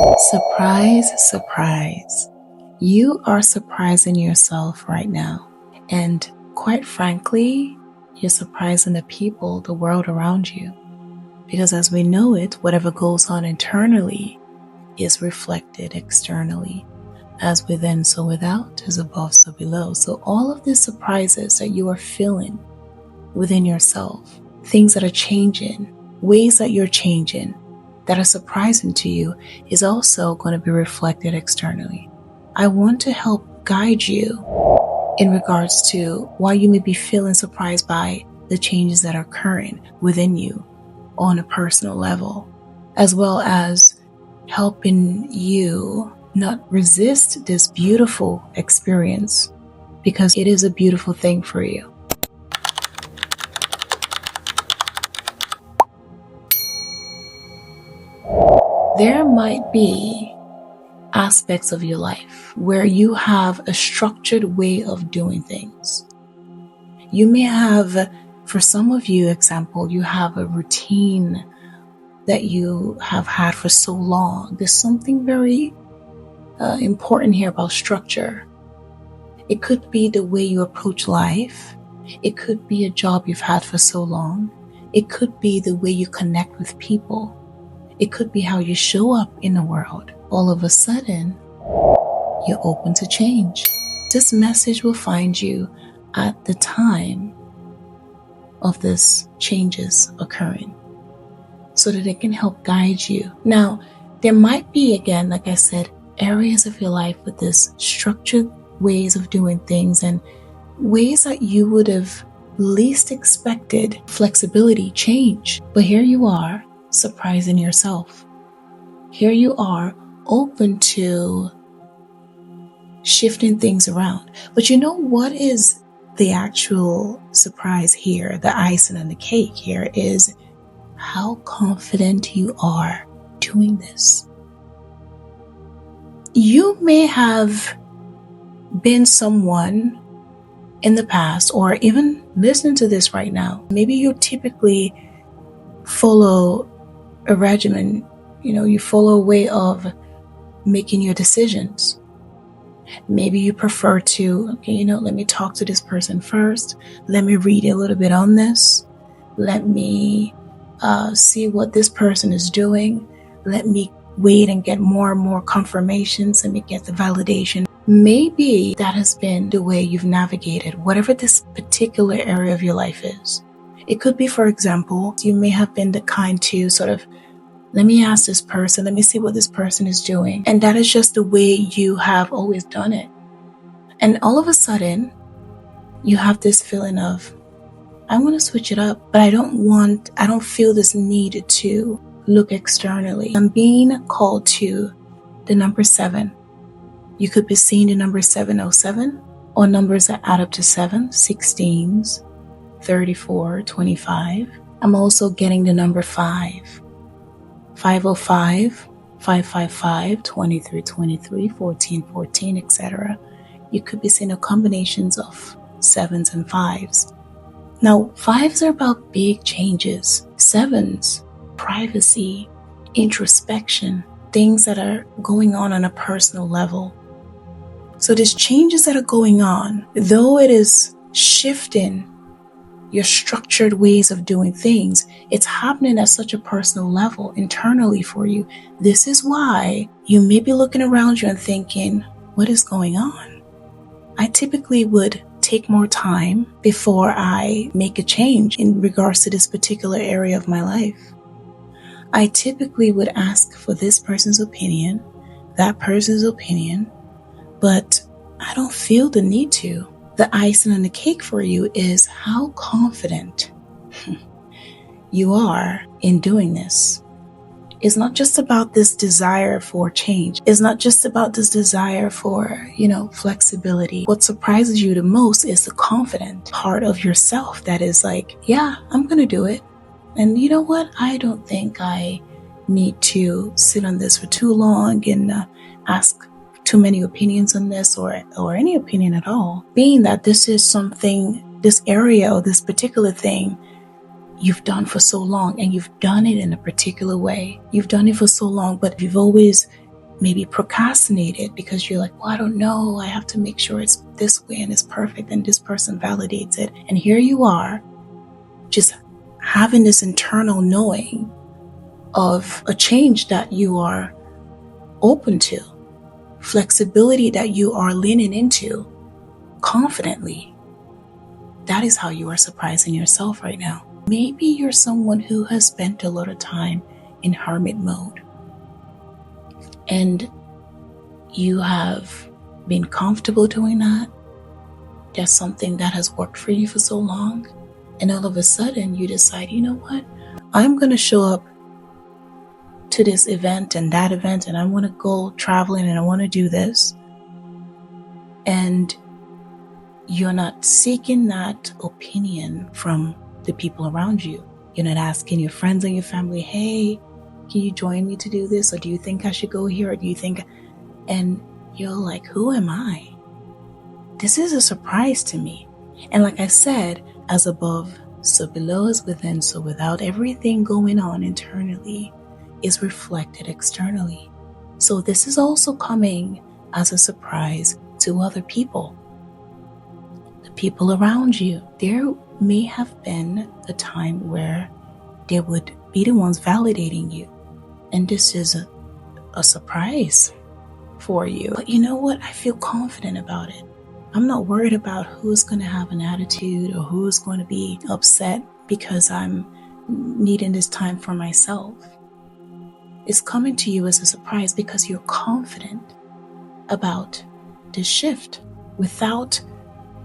Surprise, surprise. You are surprising yourself right now. And quite frankly, you're surprising the people, the world around you. Because as we know it, whatever goes on internally is reflected externally. As within, so without, as above, so below. So all of the surprises that you are feeling within yourself, things that are changing, ways that you're changing, that are surprising to you, is also going to be reflected externally. I want to help guide you in regards to why you may be feeling surprised by the changes that are occurring within you on a personal level, as well as helping you not resist this beautiful experience, because it is a beautiful thing for you. There might be aspects of your life where you have a structured way of doing things. You may have, for some of you, example, you have a routine that you have had for so long. There's something very important here about structure. It could be the way you approach life. It could be a job you've had for so long. It could be the way you connect with people. It could be how you show up in the world. All of a sudden, you're open to change. This message will find you at the time of this changes occurring, so that it can help guide you. Now, there might be, again, like I said, areas of your life with this structured ways of doing things and ways that you would have least expected flexibility, change. But here you are, surprising yourself. Here you are, open to shifting things around. But you know what is the actual surprise here? The icing on the cake here is how confident you are doing this. You may have been someone in the past, or even listening to this right now. Maybe you typically follow a regimen, you follow a way of making your decisions. Maybe you prefer to, let me talk to this person first. Let me read a little bit on this. Let me see what this person is doing. Let me wait and get more and more confirmations. Let me get the validation. Maybe that has been the way you've navigated whatever this particular area of your life is. It could be, for example, you may have been the kind to sort of, let me ask this person, let me see what this person is doing. And that is just the way you have always done it. And all of a sudden, you have this feeling of, I want to switch it up, but I don't feel this need to look externally. I'm being called to the number 7. You could be seeing the number 707, or numbers that add up to 7, 16s, 34, 25. I'm also getting the number 5. 505, 555, 2323, 1414, etc. You could be seeing a combinations of 7s and 5s. Now, 5s are about big changes. 7s, privacy, introspection, things that are going on a personal level. So there's changes that are going on, though it is shifting your structured ways of doing things. It's happening at such a personal level internally for you. This is why you may be looking around you and thinking, what is going on? I typically would take more time before I make a change in regards to this particular area of my life. I typically would ask for this person's opinion, that person's opinion, but I don't feel the need to. The icing on the cake for you is how confident you are in doing this. It's not just about this desire for change. It's not just about this desire for, flexibility. What surprises you the most is the confident part of yourself that is like, yeah, I'm going to do it. And you know what? I don't think I need to sit on this for too long and ask too many opinions on this or any opinion at all. Being that this is something, this area or this particular thing you've done for so long, and you've done it in a particular way. You've done it for so long, but you've always maybe procrastinated because you're like, well, I don't know. I have to make sure it's this way and it's perfect and this person validates it. And here you are, just having this internal knowing of a change that you are open to, flexibility that you are leaning into confidently. That is how you are surprising yourself right now. Maybe you're someone who has spent a lot of time in hermit mode, and you have been comfortable doing that. That's something that has worked for you for so long. And all of a sudden you decide, you know what? I'm going to show up to this event and that event, and I want to go traveling and I want to do this. And you're not seeking that opinion from the people around you. You're not asking your friends and your family, hey, can you join me to do this? Or do you think I should go here? Or do you think, and you're like, who am I? This is a surprise to me. And like I said, as above, so below is within. So without everything going on internally is reflected externally. So this is also coming as a surprise to other people. The people around you. There may have been a time where they would be the ones validating you. And this is a surprise for you. But you know what? I feel confident about it. I'm not worried about who's going to have an attitude or who's going to be upset because I'm needing this time for myself. It's coming to you as a surprise because you're confident about this shift without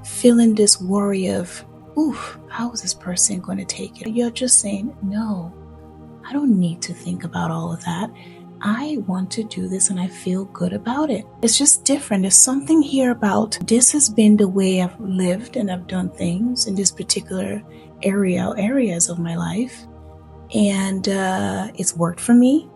feeling this worry of, oof, how is this person going to take it? You're just saying, no, I don't need to think about all of that. I want to do this and I feel good about it. It's just different. There's something here about this has been the way I've lived and I've done things in this particular areas of my life. And it's worked for me.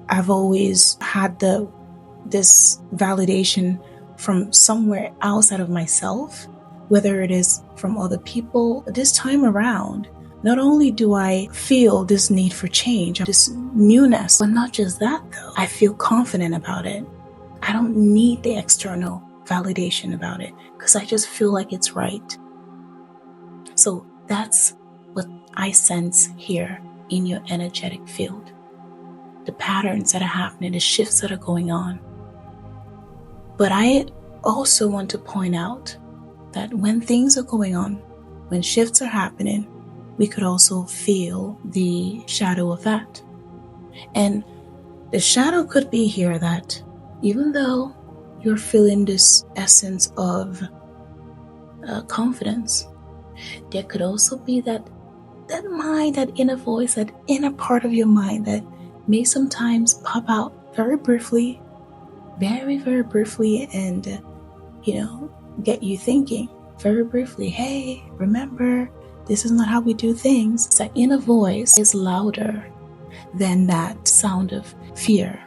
I've always had this validation from somewhere outside of myself, whether it is from other people. This time around, not only do I feel this need for change, this newness, but not just that though. I feel confident about it. I don't need the external validation about it because I just feel like it's right. So that's what I sense here in your energetic field. The patterns that are happening, the shifts that are going on. But I also want to point out that when things are going on, when shifts are happening, we could also feel the shadow of that. And the shadow could be here that even though you're feeling this essence of confidence, there could also be that mind, that inner voice, that inner part of your mind that may sometimes pop out very briefly, very, very briefly, and, get you thinking very briefly, hey, remember, this is not how we do things. That inner voice is louder than that sound of fear.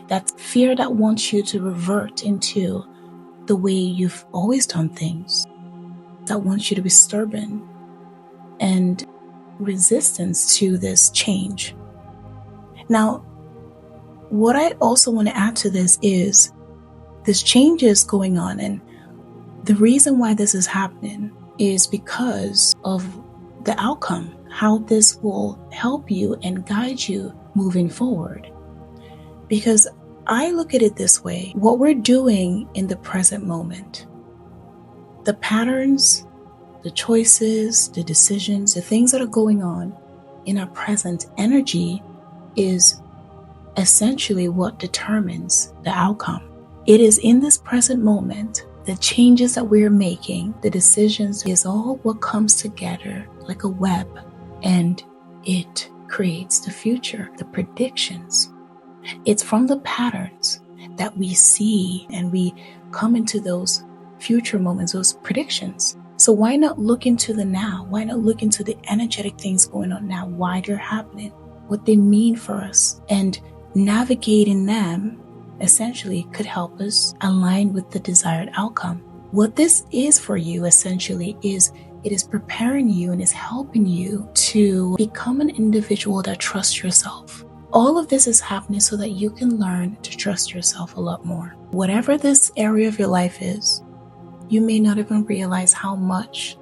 That fear that wants you to revert into the way you've always done things. That wants you to be stubborn and resistance to this change. Now, what I also want to add to this is this change is going on, and the reason why this is happening is because of the outcome, how this will help you and guide you moving forward. Because I look at it this way, what we're doing in the present moment, the patterns, the choices, the decisions, the things that are going on in our present energy is essentially what determines the outcome. It is in this present moment, the changes that we're making, the decisions, is all what comes together like a web, and it creates the future, the predictions. It's from the patterns that we see and we come into those future moments, those predictions. So why not look into the now? Why not look into the energetic things going on now, why they're happening, what they mean for us, and navigating them essentially could help us align with the desired outcome. What this is for you essentially is it is preparing you and is helping you to become an individual that trusts yourself, All of this is happening so that you can learn to trust yourself a lot more. Whatever this area of your life is, you may not even realize how much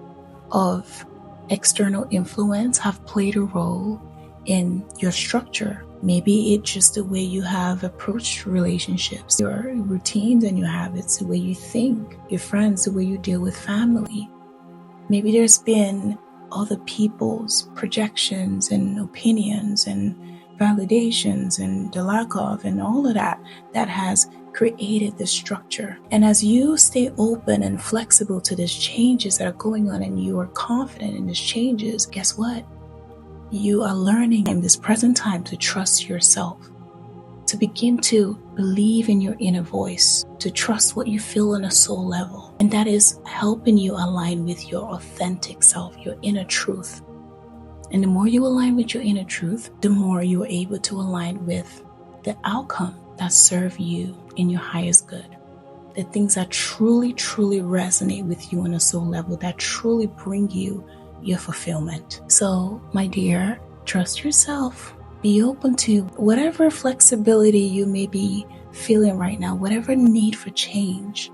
of external influence have played a role in your structure. Maybe it's just the way you have approached relationships, your routines and your habits, the way you think, your friends, the way you deal with family. Maybe there's been other people's projections and opinions and validations and the lack of and all of that has created this structure. And as you stay open and flexible to these changes that are going on and you are confident in these changes, guess what? You are learning in this present time to trust yourself, to begin to believe in your inner voice, to trust what you feel on a soul level. And that is helping you align with your authentic self, your inner truth. And the more you align with your inner truth, the more you are able to align with the outcome that serve you in your highest good. The things that truly, truly resonate with you on a soul level, that truly bring you your fulfillment. So, my dear, trust yourself. Be open to whatever flexibility you may be feeling right now, whatever need for change,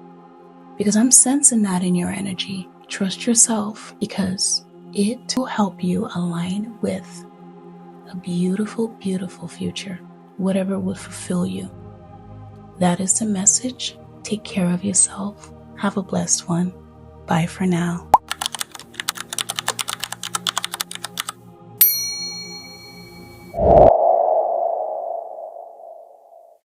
because I'm sensing that in your energy. Trust yourself, because it will help you align with a beautiful, beautiful future, whatever will fulfill you. That is the message. Take care of yourself. Have a blessed one. Bye for now.